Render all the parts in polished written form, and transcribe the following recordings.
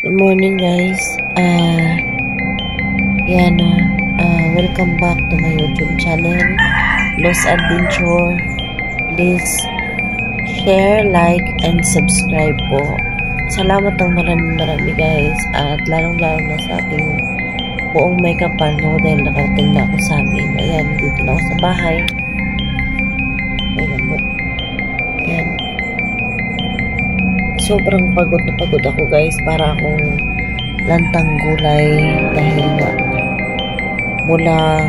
Good morning guys. Yan welcome back to my YouTube channel, Lost Adventure. Please share, like, and subscribe po. Salamat ng marami guys, at lalong-lalo na sa ating buong may kapal, no, dahil nakarating na ako sa amin. Ayan, dito na ako sa bahay. Ayan. Sobrang pagod na pagod ako guys, para akong lantang gulay dahil nga mula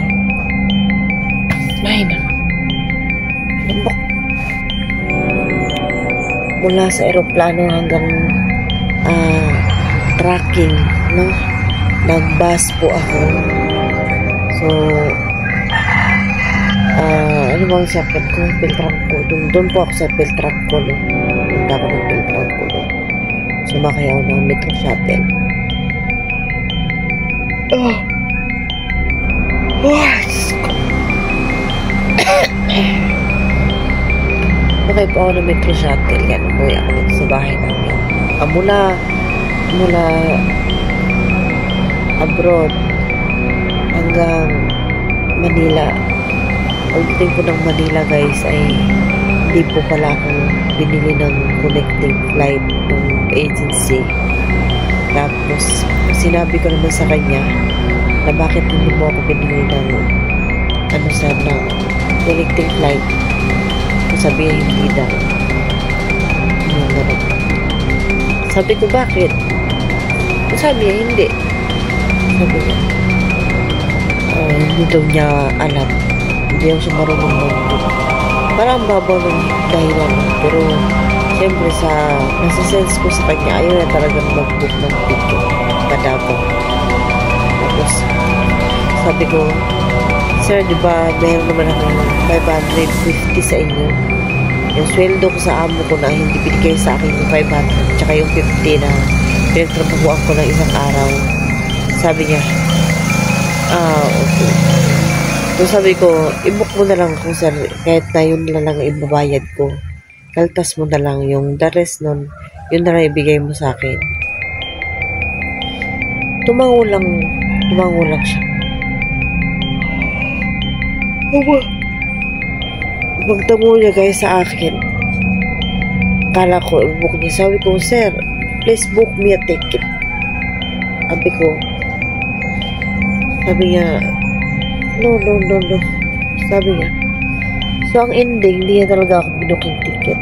mula sa eroplano hanggang tracking, no, nag-bus po ako. So ano bang sakit ko? Piltrang ko. Doon po ako sa Piltrang ko, no? Punta ko ng Piltrang ko, no? Sumakay ako ng metro shuttle. Sumakay po ako ng metro shuttle. Yan, umuwi ako dito sa bahay namin. Mula abroad hanggang Manila. Pagdating po ng Manila guys, ay hindi po pala ako binili ng connecting flight ng agency. Tapos sinabi ko naman sa kanya na bakit hindi mo ako binili ng connecting flight. Sabi niya hindi daw. Sabi ko bakit? Sabi niya hindi. Sabi niya hindi daw niya alam. Hindi ako siya marunong mag-book. Parang babaw ng dahilan. Pero siyempre nasa-sense ko sa kanya, ayaw na talagang mag-book ng ticket kadabang. Tapos sabi ko, sir, diba meron naman akong 550 sa inyo? Yung sweldo ko sa amo ko na hindi binigay sa akin yung 500 tsaka yung 50 na pinagtrabahuan ko ng isang araw. Sabi niya, okay. So sabi ko, i-book mo na lang kung sir, kahit na yun na lang ibabayad ko. Kaltas mo na lang yung the rest nun, yun na lang ibigay mo sa akin. Tumango lang siya. Magtango niya guys sa akin. Kala ko, i-book niya. Sabi ko, sir, please book me a ticket. Sabi niya, no. Sabi niya. So, ang ending, hindi niya talaga ako binook ng ticket.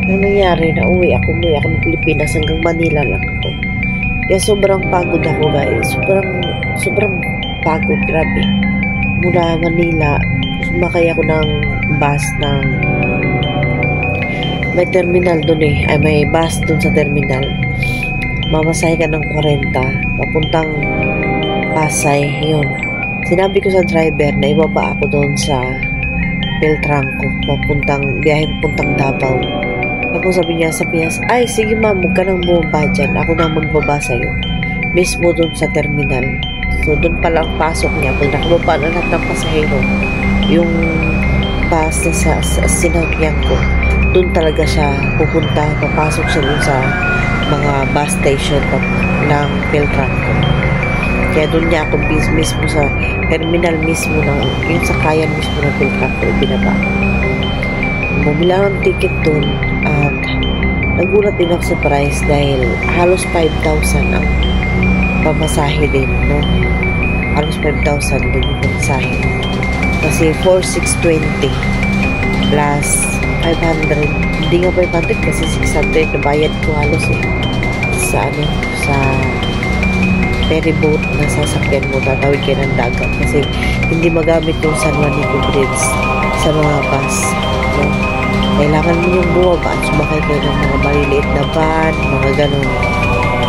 Ang nangyari, umuwi ako ng Pilipinas hanggang Manila lang ako. Kaya sobrang pagod ako guys. Sobrang pagod, grabe. Mula Manila, sumakay ako ng bus ng may terminal doon may bus doon sa terminal. Mamasahe ka ng 40 papuntang Pasay, yun. Sinabi ko sa driver na ibaba ako doon sa Beltrangco, biyahe papuntang Davao. Tapos sabi niya, ay sige ma'am, huwag ka nang bumaba dyan, ako nang magbaba sa'yo mismo doon sa terminal. So doon pala ang pasok niya. Pag nakababa na lahat ng pasahero, yung bus na sa sinakyan ko, doon talaga siya pupunta, papasok siya doon sa mga bus station ng Beltrangco. Kaya doon niya ako mismo sa terminal mismo yung sakayan mismo ng Beltrangco binaba. Bumili ako ng ticket doon at nagulat din ako sa price dahil halos 5,000 ang pamasahe din, no? Halos 5,000 din yung pamasahe. Kasi 4,620 plus 500. Hindi nga 500 kasi 600 na bayad ko halos sa ferry boat na sasakyan mo, tatawid kayo ng dagat kasi hindi magamit yung San Juanico Bridge sa mga bus, no? Kailangan mo yung bumaba at sumakay kayo ng mga maliliit na van, mga ganun.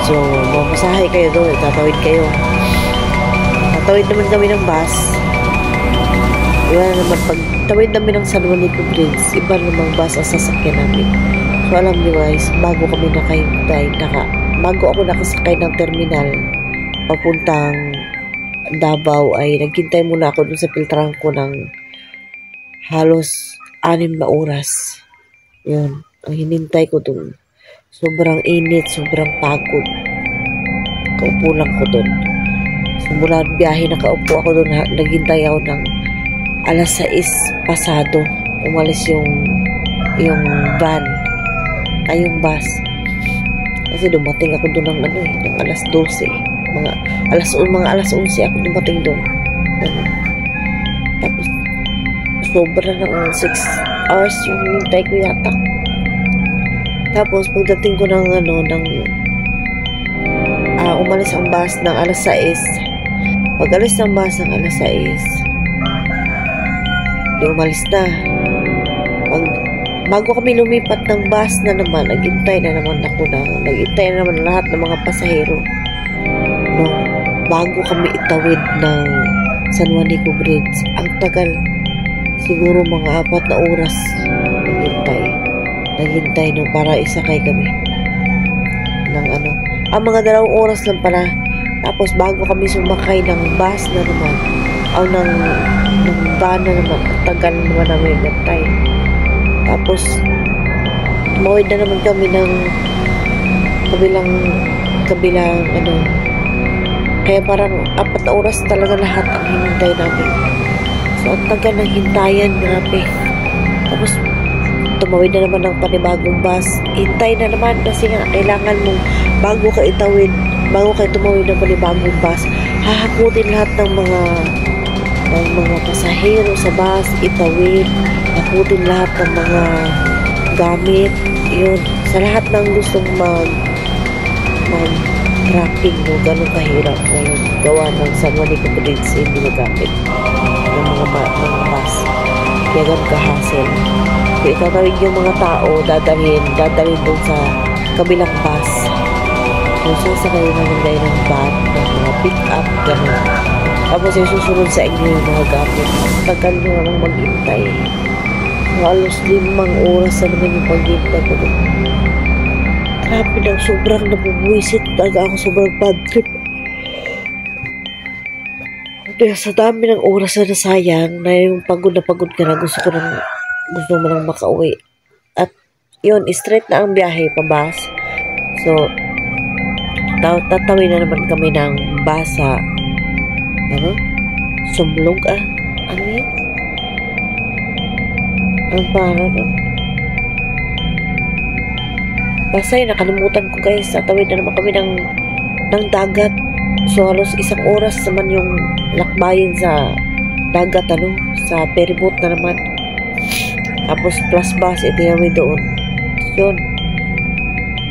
So mamasahe kayo doon, tatawid naman kami ng bus. Iba naman pag tawid namin ng San Juanico Bridge, iba namang bus ang sasakyan namin. So alam niyo guys, bago ako nakasakay ng terminal papuntang Davao, ay naghintay muna ako dun sa Piltrangco ng halos 6 na oras. Yun, ang hinintay ko dun. Sobrang init, sobrang pagod. Kaupo lang ko doon. Simula biyahe, nakaupo ako doon. Naghintay ako ng alas 6 pasado. Umalis yung van. Ay, yung bus. Kasi dumating ako doon ng ng alas 12. Mga alas 11 ako dumating doon. Tapos, sobra ng 6 hours yung hintay ko yata. Tapos, pagdating ko ng umalis ang bus ng alas 6. Pag alis ng bus ng alas 6, di umalis na. Bago kami lumipat ng bus na naman, naghintay na naman ako naghintay na naman lahat ng mga pasahero. No, bago kami itawid ng San Juanico Bridge, ang tagal, siguro mga 4 na oras naghintay no, para isakay kami ng mga 2 oras lang pala. Tapos bago kami sumakay ng bus na naman, ng van na naman, ang tagal naman namin naghintay. Tapos tumawid na naman kami ng kabilang kaya parang 4 na oras talaga lahat ang hinintay namin. So ang tagal ng hintayan, grabe. Tapos tumawid na naman ng panibagong bus. Hintay na naman kasi nga kailangan mong bago ka tumawid ng panibagong bus, hahakutin lahat ng mga pasahero sa bus, itawid, hakutin lahat ng mga gamit, yun, sa lahat ng gustong mag-tracking, no, ganun kahirap ngayon gawa ng San Juanico Bridge, hindi magamit ng mga bus, kaya ganun ka-hassle. So, itatawid yung mga tao, dadalhin dun sa kabilang bus. Kung sasakay naman kayo ng van, ng mga pick-up, ganun. Tapos yung susunod sa inyo yung mga gamit. Tagal nyo naman maghintay. Halos 5 oras na naman yung paghintay ko doon. Grabe na, sobrang nabubuisit talaga ako, sobrang bad trip. Kaya sa dami ng oras na nasayang, na yung pagod ka na, gusto mo nang makauwi. At yun, straight na ang biyahe pa bus. So, tatawid na naman kami ng bus sa Sumlog, ano yan? Ang pangalan nun? Pasay, nakalimutan ko guys. Tatawid na naman kami ng dagat. So halos 1 oras naman yung lakbayin sa dagat, sa ferryboat na naman. Tapos plus bus, itiyawid doon. Yun.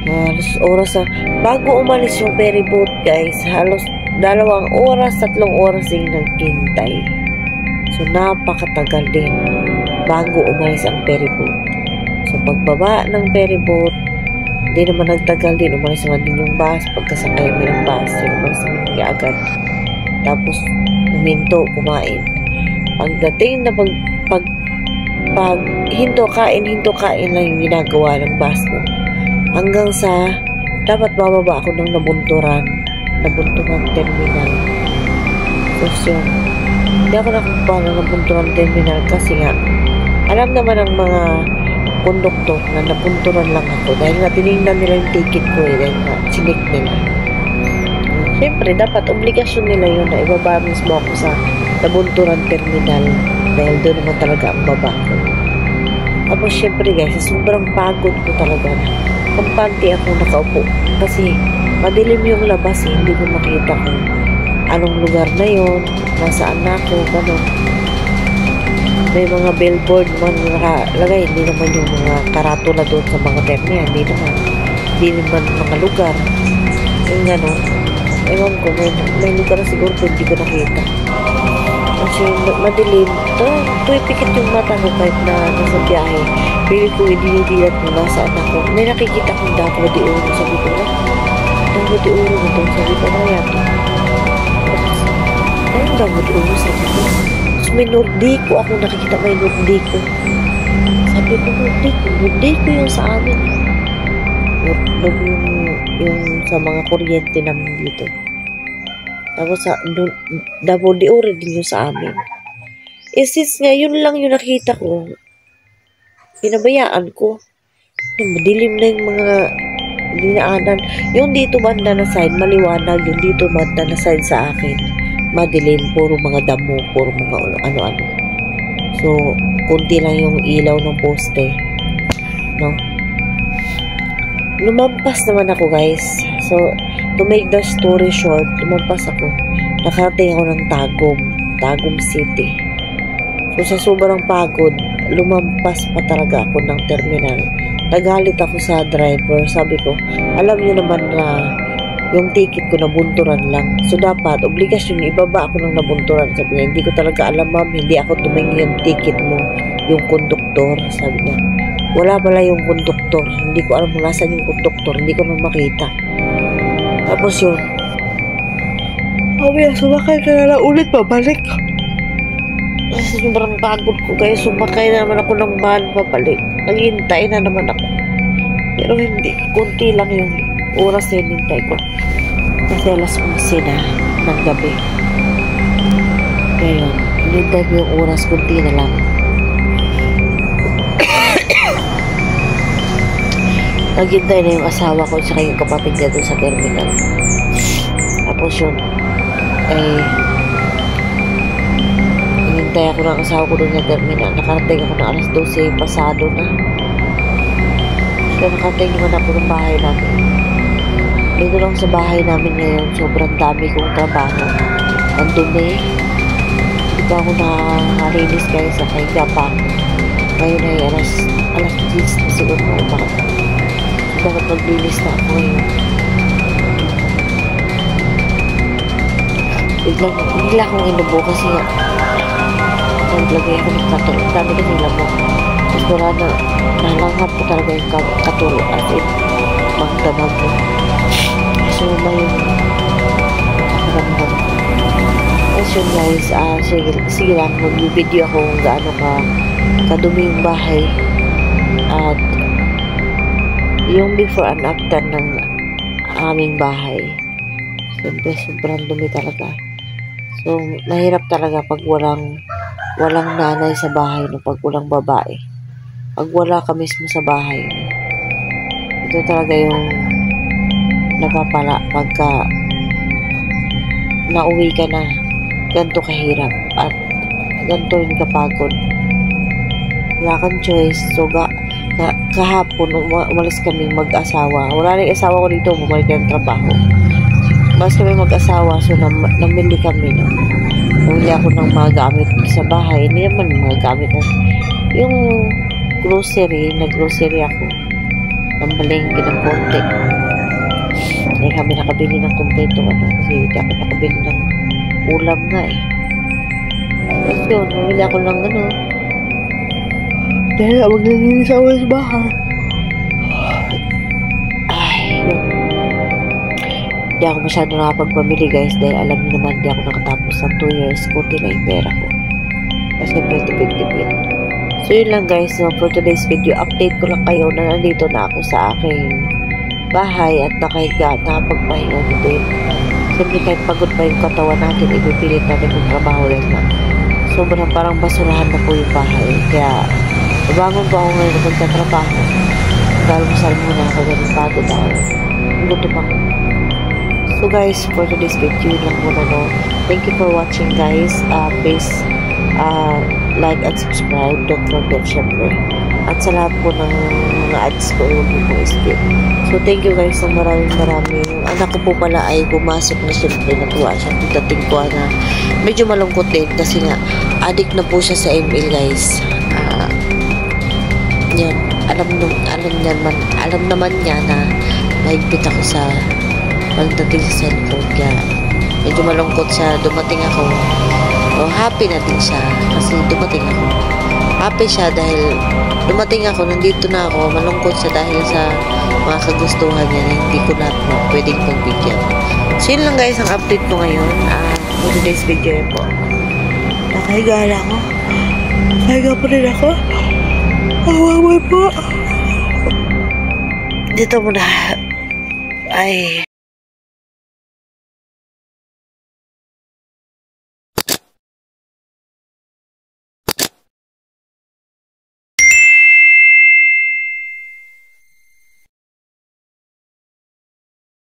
Halos oras na. Bago umalis yung ferryboat guys, halos 2 oras, 3 oras yung naghintay. So, napakatagal din bago umalis ang ferryboat. So, pagbaba ng ferryboat, hindi naman nagtagal din. Umalis naman din yung bus. Pagkasakay mo ng bus, umalis naman agad. Tapos, huminto, kumain. Pagdating na pag hinto kain lang yung ginagawa ng bus mo. Hanggang sa, dapat bababa ako ng Nabunturan terminal. So, hindi ako nakakuha ng Nabunturan terminal kasi nga, alam naman ng mga konduktor na nabunturan lang ako dahil nga tinignan nila yung ticket ko dahil nga sinik nila. Siyempre, dapat obligasyon nila yun na ibaba mismo ako sa Nabunturan terminal dahil doon naman talaga ang baba ko. Tapos, siyempre guys, sobrang pagod ko talaga na. Kampante ako nakaupo kasi madilim yung labas, hindi ko makita kung anong lugar na yon, nasaan na ako, gano'n. May mga billboard man nakalagay, hindi naman yung mga karatula doon sa mga terminal, hindi naman mga lugar, yung gano'n. Ewan ko, may lugar na siguro kung hindi ko nakita. Kasi madilim, pikit yung mata ko kahit na nasa biyahe. Pili ko idinidilat mo nasaan ako. May nakikita kong Davao de Oro, sabi ko na. Davao de Oro mo doon, sabi ko na yato. Ayun, Davao de Oro, sabi ko. Tapos may Nordico ako nakikita, may Nordico. Sabi ko, Nordico yung sa amin. Yung sa mga kuryente namin dito. Tapos sa Davao de Oro din yung sa amin. Since nga yun lang yung nakita ko, pinabayaan ko. Madilim na yung mga dinaanan. Yung dito banda na side, maliwanag. Yung dito banda na side sa akin, madilim. Puro mga damo, puro mga ano-ano. So, kunti lang yung ilaw ng poste. No? Lumampas naman ako, guys. So, to make the story short, lumampas ako. Nakarating ako ng Tagum City. So, sa sobrang pagod, lumampas pa talaga ako ng terminal. Nagalit ako sa driver. Sabi ko, alam niyo naman na yung ticket ko nabunturan lang. So, dapat, obligasyon, ibaba ako ng nabunturan. Sabi niya, hindi ko talaga alam, ma'am. Hindi ako tumingin yung ticket mo. Yung konduktor, sabi niya. Wala pala yung konduktor. Hindi ko alam kung nasan yung konduktor. Hindi ko na makita. Tapos yun. Sabi niya, sumakay ka na lang ulit, pabalik. Kasi sobrang pagod ko, kaya sumakay na naman ako ng van pabalik. Naghihintay na naman ako. Pero hindi, kunti lang yung oras na hinintay ko. Kasi alas 11 na ng gabi. Kaya yun, hinintay ko yung oras, kunti na lang. Naghintay na yung asawa ko at yung kapatid niya doon sa terminal. Tapos yun, hinintay ako ng asawa ko doon sa terminal. Nakarating ako ng alas 12, pasado na. So, nakarating naman ako ng bahay namin. Dito lang sa bahay namin ngayon, sobrang dami kong trabaho. Ang dumi. Hindi pa ako nakakalinis kayo sa kaiga pa. Ngayon ay alas 10 na siguro na umaga. So, dapat maglinis na ako ngayon. Bigla akong inubo kasi naglagay ako ng katulog. Dami kasi lamok. Tapos wala na, nalanghap ko talaga yung katulog. As in, magdamag ko. So, may nakaramdam. Tapos yun guys, sige lang, mag-video ako kung gaano kadumi yung bahay. At yung before and after ng aming bahay. Siyempre, sobrang dumi talaga. So, mahirap talaga pag walang nanay sa bahay, no? Pag walang babae. Pag wala ka mismo sa bahay, ito talaga yung napapala pagka nauwi ka na, ganito kahirap at ganito yung kapagod. Wala kang choice. So, kahapon, umalis kami mag-asawa. Wala na yung asawa ko dito, bumalik ng trabaho. Mas kami mag-asawa, so namili kami, no? Namili ako ng mga gamit sa bahay. Hindi naman mga gamit na yung nag-grocery ako. Nambalengke ng konti. Kaya kami nakabili ng kompleto, kasi dapat nakabili ng ulam nga eh. Tapos yun, namili ako ng dahil maglilinis ako sa bahay. Yun. Hindi ako masyado nakapagpamili guys dahil alam niyo naman hindi ako nakatapos ng 2 years. Kunti na yung pera ko. Kasi tipid-tipid. So yun lang guys, no, for today's video, update ko lang kayo na nandito na ako sa aking bahay at nakahiga at nakapagpahinga din. Siyempre kahit pagod pa yung katawan natin, ipipilit natin yung trabaho din na. Sobrang parang basurahan na po yung bahay. Kaya nabangon po ako ngayon na magtatrabaho. Galmusal muna ako ganun pagod ako. Gutom ako. So guys, for today's video lang muna, no. Thank you for watching guys. Please like and subscribe. Don't forget syempre. At sa lahat po ng mga ads ko, huwag niyo po skip. So thank you guys ng maraming. Yung anak ko po pala ay pumasok na syempre, natuwa siya. Pagdating ko na medyo malungkot din kasi nga addict na po siya sa ML guys. Yun, alam naman niya na mahigpit ako sa pagdating sa cellphone. Kaya medyo malungkot siya. Dumating ako. Happy na din siya kasi dumating ako. Happy siya dahil dumating ako, nandito na ako. Malungkot siya dahil sa mga kagustuhan niya na hindi ko lahat na pwedeng pagbigyan. So yun lang guys ang update ko ngayon. For today's video yun po. Nakahiga lang ako. Nakahiga pa rin ako. Awaway po. Dito muna. Ay,